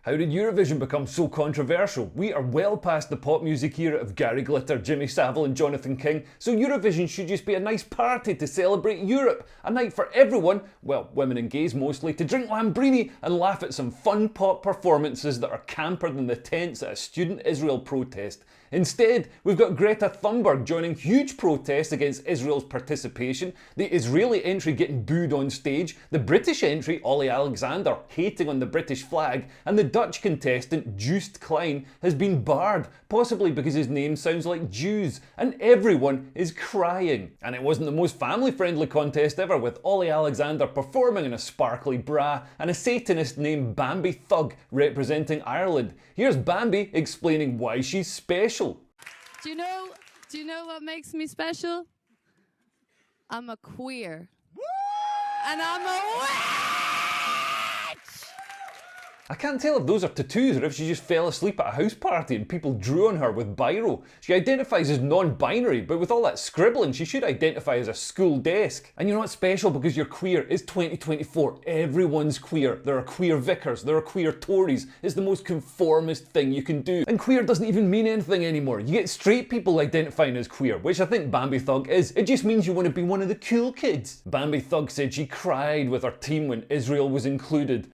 How did Eurovision become so controversial? We are well past the pop music era of Gary Glitter, Jimmy Savile and Jonathan King, so Eurovision should just be a nice party to celebrate Europe. A night for everyone, well, women and gays mostly, to drink Lambrini and laugh at some fun pop performances that are camper than the tents at a student Israel protest. Instead, we've got Greta Thunberg joining huge protests against Israel's participation, the Israeli entry getting booed on stage, the British entry, Olly Alexander, hating on the British flag, and the Dutch contestant, Joost Klein, has been barred, possibly because his name sounds like Jews, and everyone is crying. And it wasn't the most family-friendly contest ever, with Olly Alexander performing in a sparkly bra, and a Satanist named Bambie Thug representing Ireland. Here's Bambie explaining why she's special. Do you know what makes me special? I'm a queer. And I'm a witch! I can't tell if those are tattoos or if she just fell asleep at a house party and people drew on her with biro. She identifies as non-binary, but with all that scribbling she should identify as a school desk. And you're not special because you're queer. It's 2024. Everyone's queer. There are queer vicars, there are queer Tories. It's the most conformist thing you can do. And queer doesn't even mean anything anymore. You get straight people identifying as queer, which I think Bambie Thug is. It just means you want to be one of the cool kids. Bambie Thug said she cried with her team when Israel was included.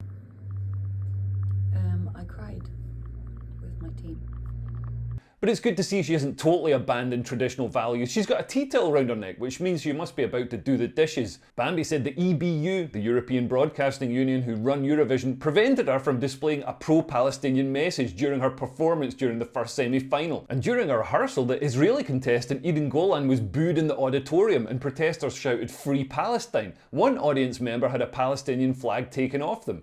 But it's good to see she hasn't totally abandoned traditional values. She's got a tea towel around her neck, which means she must be about to do the dishes. Bambie said the EBU, the European Broadcasting Union who run Eurovision, prevented her from displaying a pro-Palestinian message during her performance during the first semi-final. And during a rehearsal, the Israeli contestant Eden Golan was booed in the auditorium and protesters shouted "Free Palestine." One audience member had a Palestinian flag taken off them.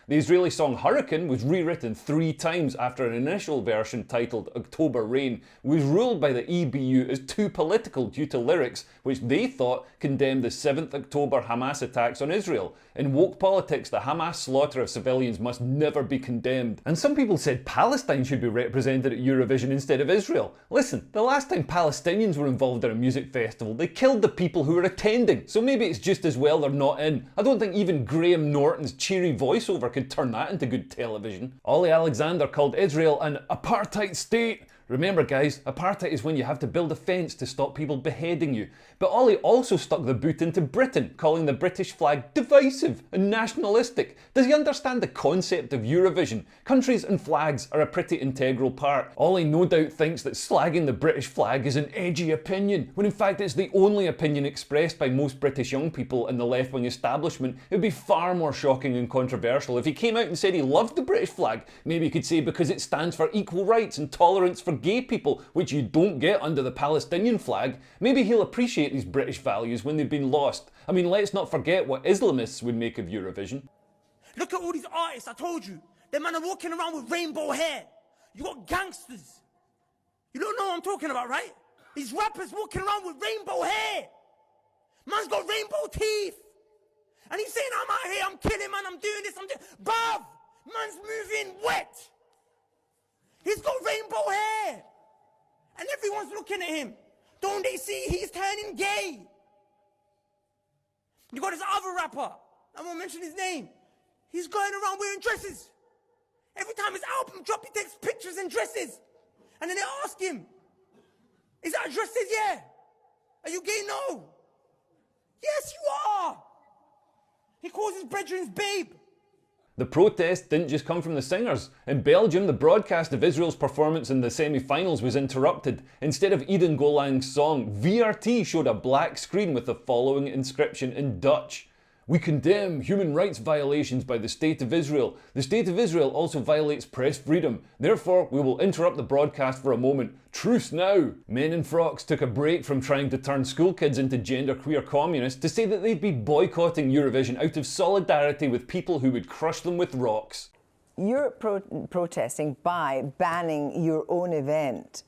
The Israeli song Hurricane was rewritten 3 times after an initial version titled October Rain was ruled by the EBU as too political due to lyrics which they thought condemned the 7th October Hamas attacks on Israel. In woke politics, the Hamas slaughter of civilians must never be condemned. And some people said Palestine should be represented at Eurovision instead of Israel. Listen, the last time Palestinians were involved in a music festival, they killed the people who were attending, so maybe it's just as well they're not in. I don't think even Graham Norton's cheery voiceover could turn that into good television. Olly Alexander called Israel an apartheid state. Remember guys, apartheid is when you have to build a fence to stop people beheading you. But Olly also stuck the boot into Britain, calling the British flag divisive and nationalistic. Does he understand the concept of Eurovision? Countries and flags are a pretty integral part. Olly no doubt thinks that slagging the British flag is an edgy opinion, when in fact it's the only opinion expressed by most British young people in the left-wing establishment. It would be far more shocking and controversial if he came out and said he loved the British flag. Maybe he could say because it stands for equal rights and tolerance for gay people, which you don't get under the Palestinian flag. Maybe he'll appreciate these British values when they've been lost. I mean, let's not forget what Islamists would make of Eurovision. Look at all these artists, I told you. Them man are walking around with rainbow hair. You got gangsters. You don't know what I'm talking about, right? These rappers walking around with rainbow hair. Man's got rainbow teeth. And he's saying, I'm out here, I'm killing, man, I'm doing this, I'm doing... Bruv! Man's moving wet. He's got rainbow hair. And everyone's looking at him. Don't they see he's turning gay? You got this other rapper, I won't mention his name. He's going around wearing dresses. Every time his album drops, he takes pictures in dresses. And then they ask him, is that a dress? Says, yeah. Are you gay? No. Yes, you are. He calls his brethren's babe. The protest didn't just come from the singers. In Belgium, the broadcast of Israel's performance in the semi-finals was interrupted. Instead of Eden Golan's song, VRT showed a black screen with the following inscription in Dutch. We condemn human rights violations by the State of Israel. The State of Israel also violates press freedom. Therefore, we will interrupt the broadcast for a moment. Truce now! Men in frocks took a break from trying to turn school kids into genderqueer communists to say that they'd be boycotting Eurovision out of solidarity with people who would crush them with rocks. You're protesting by banning your own event.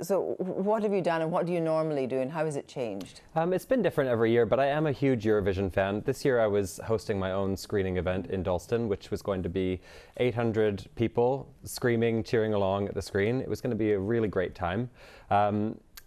So what have you done and what do you normally do and how has it changed? It's been different every year, but I am a huge Eurovision fan. This year I was hosting my own screening event in Dalston, which was going to be 800 people screaming, cheering along at the screen. It was going to be a really great time.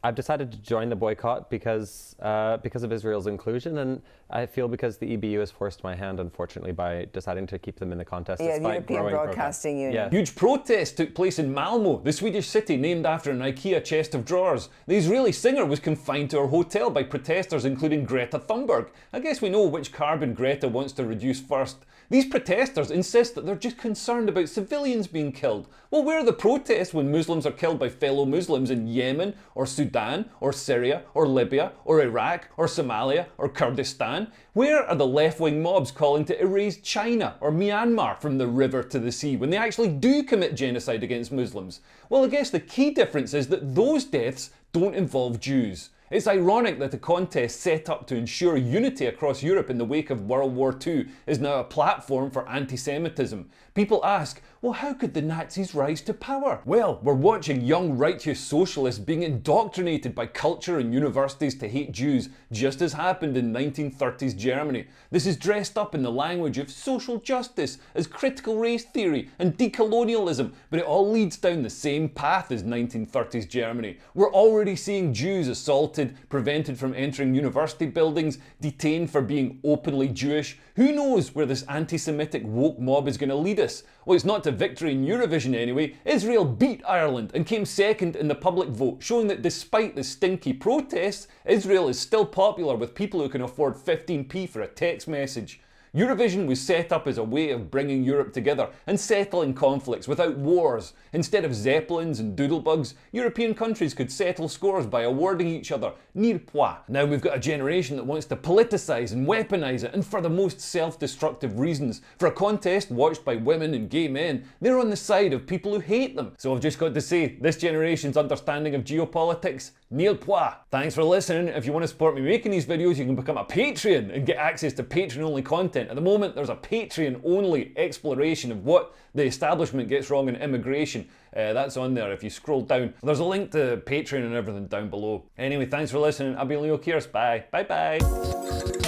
I've decided to join the boycott because of Israel's inclusion, and I feel because the EBU has forced my hand, unfortunately, by deciding to keep them in the contest. Yeah, the despite European growing Broadcasting Union. Yeah. Huge protests took place in Malmö, the Swedish city named after an IKEA chest of drawers. The Israeli singer was confined to her hotel by protesters including Greta Thunberg. I guess we know which carbon Greta wants to reduce first. These protesters insist that they're just concerned about civilians being killed. Well, where are the protests when Muslims are killed by fellow Muslims in Yemen, or Sudan, or Syria, or Libya, or Iraq, or Somalia, or Kurdistan? Where are the left-wing mobs calling to erase China or Myanmar from the river to the sea when they actually do commit genocide against Muslims? Well, I guess the key difference is that those deaths don't involve Jews. It's ironic that a contest set up to ensure unity across Europe in the wake of World War II is now a platform for anti-Semitism. People ask, well, how could the Nazis rise to power? Well, we're watching young righteous socialists being indoctrinated by culture and universities to hate Jews, just as happened in 1930s Germany. This is dressed up in the language of social justice, as critical race theory and decolonialism, but it all leads down the same path as 1930s Germany. We're already seeing Jews assaulted, prevented from entering university buildings, detained for being openly Jewish. Who knows where this anti-Semitic woke mob is going to lead us? Well, it's not to victory in Eurovision anyway. Israel beat Ireland and came second in the public vote, showing that despite the stinky protests, Israel is still popular with people who can afford 15p for a text message. Eurovision was set up as a way of bringing Europe together and settling conflicts without wars. Instead of zeppelins and doodlebugs, European countries could settle scores by awarding each other mirepoix. Now we've got a generation that wants to politicise and weaponise it, and for the most self-destructive reasons. For a contest watched by women and gay men, they're on the side of people who hate them. So I've just got to say, this generation's understanding of geopolitics, mirepoix. Thanks for listening. If you want to support me making these videos, you can become a Patreon and get access to Patreon-only content. At the moment, there's a Patreon-only exploration of what the establishment gets wrong in immigration. That's on there if you scroll down. There's a link to Patreon and everything down below. Anyway, thanks for listening. I've been Leo Kears. Bye. Bye-bye.